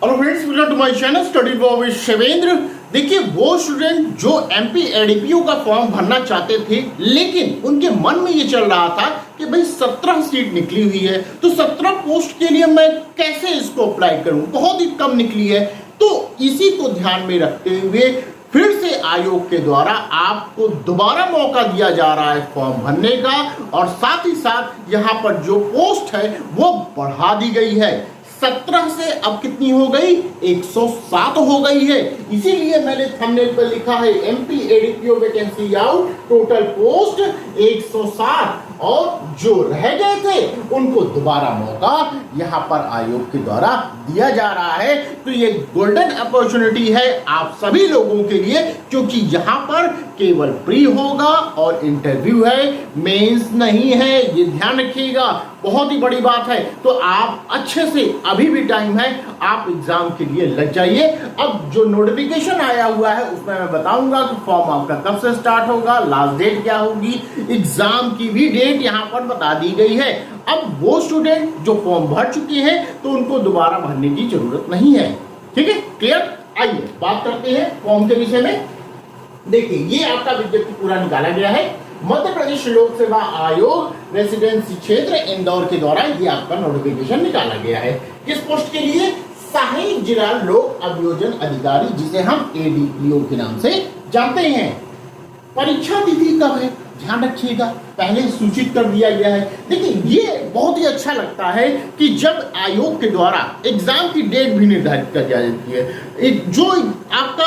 Hello friends, welcome to my channel study with Shivendra. देखिए, वो student जो एमपी एडीपीयू का फॉर्म भरना चाहते थे, लेकिन उनके मन में ये चल रहा था कि भाई 17 सीट निकली हुई है, तो 17 पोस्ट के लिए मैं कैसे इसको अप्लाई करूं, बहुत ही कम निकली है। तो इसी को ध्यान में रखते हुए फिर से आयोग के द्वारा आपको दोबारा मौका दिया जा रहा है फॉर्म भरने का, और साथ ही साथ यहाँ पर जो पोस्ट है वो बढ़ा दी गई है। 17 से अब कितनी हो गई, 107 हो गई है। इसीलिए मैंने थंबनेल पर लिखा है MP ADPO vacancy out, total post 107, और जो रह गए थे उनको दोबारा मौका यहां पर आयोग के द्वारा दिया जा रहा है। तो ये गोल्डन अपॉर्चुनिटी है आप सभी लोगों के लिए, क्योंकि यहां पर केवल प्री होगा और इंटरव्यू है, मेंस नहीं है, ये ध्यान रखिएगा, बहुत ही बड़ी बात है। तो आप अच्छे से, अभी भी टाइम है, आप एग्जाम के लिए लग जाइए। अब जो नोटिफिकेशन आया हुआ है उसमें मैं बताऊंगा कि फॉर्म आपका कब से स्टार्ट होगा, लास्ट डेट क्या होगी, एग्जाम की भी डेट यहां पर बता दी गई है। अब वो स्टूडेंट जो फॉर्म भर चुके हैं तो उनको दोबारा भरने की जरूरत नहीं है। ठीक है, क्लियर? आइए बात करते हैं फॉर्म के विषय में। देखिए, ये आपका विज्ञप्ति पूरा निकाला गया है। मध्य प्रदेश लोक सेवा आयोग रेसिडेंसी क्षेत्र इंदौर के द्वारा ये आपका नोटिफिकेशन निकाला गया है। किस पोस्ट के लिए? सहायक जिला लोक अभियोजन अधिकारी, जिसे हम एडीपीओ के नाम से जानते हैं। परीक्षा तिथि कब है, ध्यान रखिएगा, पहले सूचित कर दिया गया है। देखिए, ये बहुत ही अच्छा लगता है कि जब आयोग के द्वारा एग्जाम की डेट भी निर्धारित कर दिया जाती है। जो आपका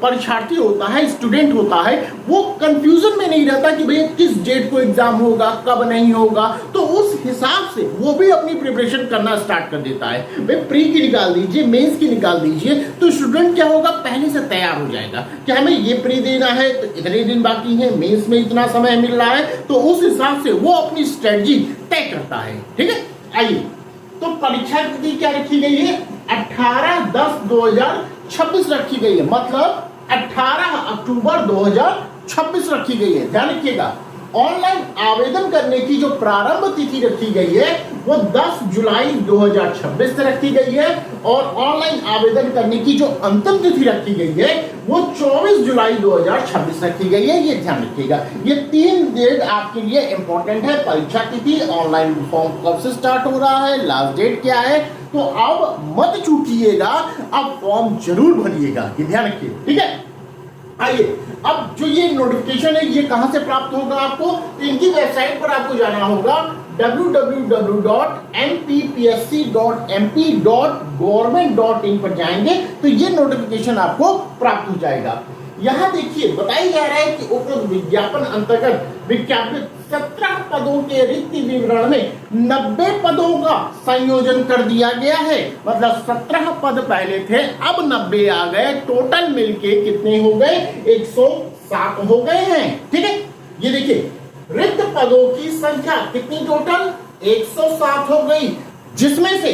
परीक्षार्थी होता है, स्टूडेंट होता है, वो कंफ्यूजन में नहीं रहता कि भैया किस डेट को एग्जाम होगा, कब नहीं होगा। तो उस हिसाब से वो भी अपनी प्रिपरेशन करना स्टार्ट कर देता है। भाई प्री की निकाल दीजिए, मेंस की निकाल दीजिए, तो स्टूडेंट क्या होगा, पहले से तैयार हो जाएगा कि हमें ये प्री देना है तो इतने दिन बाकी है, मेंस में इतना समय मिल रहा है, तो उस हिसाब से वो अपनी स्ट्रेटजी तय करता है। ठीक है, आइए, तो परीक्षा तिथि क्या रखी गई है? 18/10/2026 रखी गई है, मतलब 18 अक्टूबर 2026 रखी गई है। ध्यान रखिएगा, ऑनलाइन आवेदन करने की जो प्रारंभ तिथि रखी गई है वो 10 जुलाई 2026 से रखी गई है, और ऑनलाइन आवेदन करने की जो अंतिम तिथि रखी गई है वो 24 जुलाई 2026 रखी गई है। ये ध्यान रखिएगा, ये 3 डेट आपके लिए इंपॉर्टेंट है। परीक्षा तिथि, ऑनलाइन फॉर्म कब से स्टार्ट हो रहा है, लास्ट डेट क्या है। तो अब मत चूकिएगा, अब फॉर्म जरूर भरिएगा, ये ध्यान रखिए। ठीक है, आइए, अब जो ये नोटिफिकेशन है ये कहां से प्राप्त होगा आपको? तो इनकी वेबसाइट पर आपको जाना होगा www.nppsc.mp.government.in पर जाएंगे तो ये नोटिफिकेशन आपको प्राप्त हो जाएगा। यहां देखिए, बताया जा रहा है कि उपरोक्त विज्ञापन अंतर्गत विज्ञापित 17 पदों के रिक्त विवरण में 90 पदों का संयोजन कर दिया गया है। मतलब 17 पद पहले थे, अब 90 आ गए, टोटल मिलके कितने हो गए? 107 हो गए हैं। ठीक है, ये देखिए, रिक्त पदों की संख्या कितनी टोटल? 107 हो गई, जिसमें से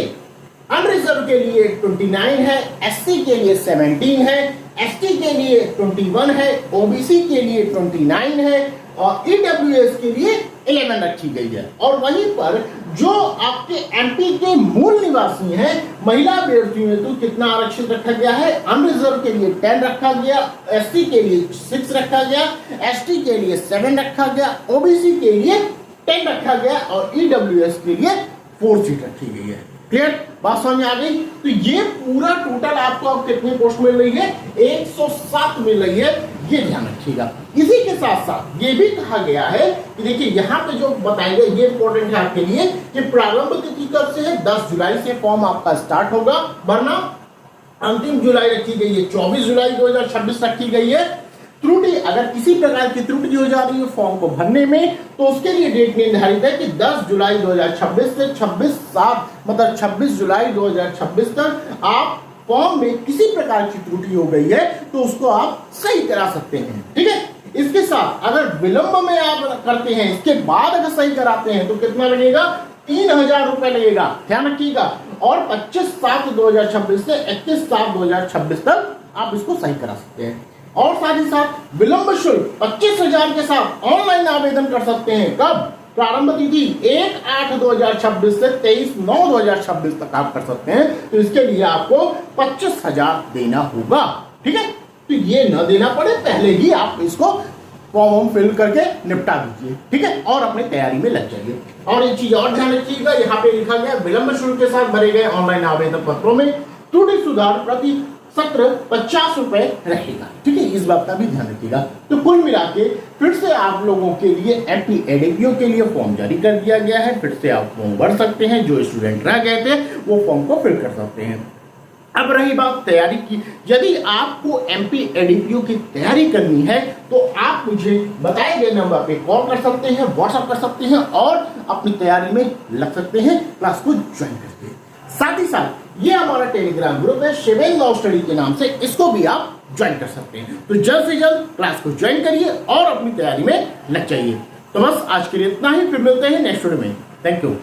अनरिजर्व के लिए 29 है, एससी के लिए 17 है, एसटी के लिए 21 है, ओबीसी के लिए 29 है, और ईडब्ल्यूएस के लिए 11 रखी गई है। और वहीं पर जो आपके एमपी के मूल निवासी हैं, महिला अभ्यर्थियों में तो कितना आरक्षित रखा गया है? अनरिजर्व के लिए 10 रखा गया, एसटी के लिए 6 रखा गया, एसटी के लिए 7 रखा गया, ओबीसी के लिए 10 रखा गया, और ईडब्ल्यूएस के लिए 4 सीट रखी गई है। क्लियर, बात समझ आ गई? तो ये पूरा टोटल आपको अब कितनी पोस्ट मिल रही है? 107 मिल रही है, ये ध्यान रखिएगा। इसी के साथ साथ ये भी कहा गया है कि देखिए, यहाँ पे जो बताएंगे ये इंपॉर्टेंट है आपके लिए कि प्रारंभ तिथि कब से है? 10 जुलाई से फॉर्म आपका स्टार्ट होगा भरना। अंतिम जुलाई रखी गई है, 24 जुलाई 2026 रखी गई है। त्रुटि, अगर किसी प्रकार की त्रुटि हो जा रही है फॉर्म को भरने में, तो उसके लिए डेट निर्धारित है कि 10 जुलाई 2026 से 26/7 मतलब 26 जुलाई 2026 तक आप फॉर्म में किसी प्रकार की त्रुटि हो गई है तो उसको आप सही करा सकते हैं। ठीक है, इसके साथ अगर विलंब में आप करते हैं, इसके बाद अगर सही कराते हैं तो कितना लगेगा? 3000 रुपए लगेगा, ध्यान रखिएगा। और 25/7/2026 से 31/7/2026 तक आप इसको सही करा सकते हैं। और साथ ही साथ विलंब शुल्क 25,000 के साथ ऑनलाइन आवेदन कर सकते हैं। कब? प्रारंभ तिथि 1/8/2026 से 23/9/2026 तक आप कर सकते हैं। तो इसके लिए आपको 25,000 देना होगा। ठीक है, तो ये न देना पड़े, पहले ही आप इसको फॉर्म फिल करके निपटा दीजिए। ठीक है, और अपनी तैयारी में लग जाइए। और एक चीज और ध्यान रखिएगा, यहाँ पे लिखा गया विलंब शुल्क के साथ भरे गए ऑनलाइन आवेदन पत्रों में त्रुटि सुधार प्रति सत्र 50 रुपए रहेगा। ठीक है, इस बात का भी ध्यान रखिएगा। तो कुल मिला के फिर से आप लोगों के लिए एमपी एडीपीओ के लिए फॉर्म जारी कर दिया गया है। फिर से आप फॉर्म भर सकते हैं, जो स्टूडेंट रह गए थे वो फॉर्म को फिल कर सकते हैं। अब रही बात तैयारी की, यदि आपको एमपी एडीपीओ की तैयारी करनी है तो आप मुझे बताए गए नंबर पे कॉल कर सकते हैं, व्हाट्सएप कर सकते हैं और अपनी तैयारी में लग सकते हैं, क्लास को ज्वाइन करके। साथ ही साथ ये हमारा टेलीग्राम ग्रुप है शिवेंद्र लॉ स्टडी के नाम से, इसको भी आप ज्वाइन कर सकते हैं। तो जल्द से जल्द क्लास को ज्वाइन करिए और अपनी तैयारी में लग जाइए। तो बस आज के लिए इतना ही, फिर मिलते हैं नेक्स्ट वीडियो में। Thank you.